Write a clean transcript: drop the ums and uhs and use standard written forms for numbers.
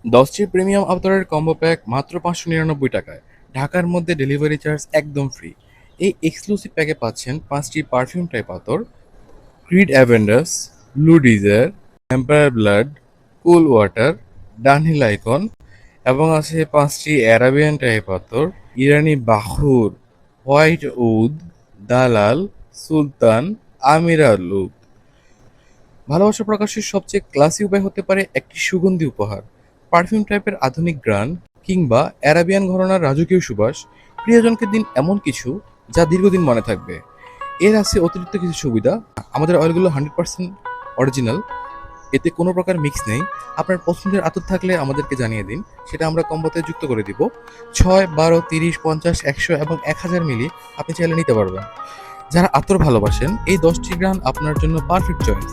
10টি premium আতরের combo pack মাত্র 599 টাকায়। ঢাকার মধ্যে ডেলিভারি চার্জ একদম ফ্রি। এই এক্সক্লুসিভ প্যাকে পাচ্ছেন 5টি পারফিউম টাইপ আতর, Creed Aventus, Blue Desire, Empire Blood, Cool Water, Dunhill Icon এবং আছে 5টি অ্যারাবিয়ান টাইপ আতর, ইরানি বাহুর, হোয়াইট উদ, দালাল, সুলতান, আমিরা লুক। ভালোবাসা প্রকাশের সবচেয়ে ক্লাসি উপায় হতে পারে একটি সুগন্ধি উপহার, পারফিউম টাইপের আধুনিক গ্রান কিংবা অ্যারাবিয়ান ঘরানার রাজকীয় সুবাস। প্রিয়জনকে দিন এমন কিছু যা দীর্ঘদিন মনে থাকবে। এর আছে অতিরিক্ত কিছু সুবিধা। আমাদের অয়েলগুলো 100% অরিজিনাল, এতে কোনো প্রকার মিক্স নেই। আপনার পছন্দের আতর থাকলে আমাদেরকে জানিয়ে দিন, সেটা আমরা কম্বোতে যুক্ত করে দিব। 6, 12, 30, 50, 100 এবং 1000 মিলি আপনি চাইলে নিতে পারবেন। যারা আতর ভালোবাসেন, এই 10টি গ্রাম আপনার জন্য পারফেক্ট চয়েস।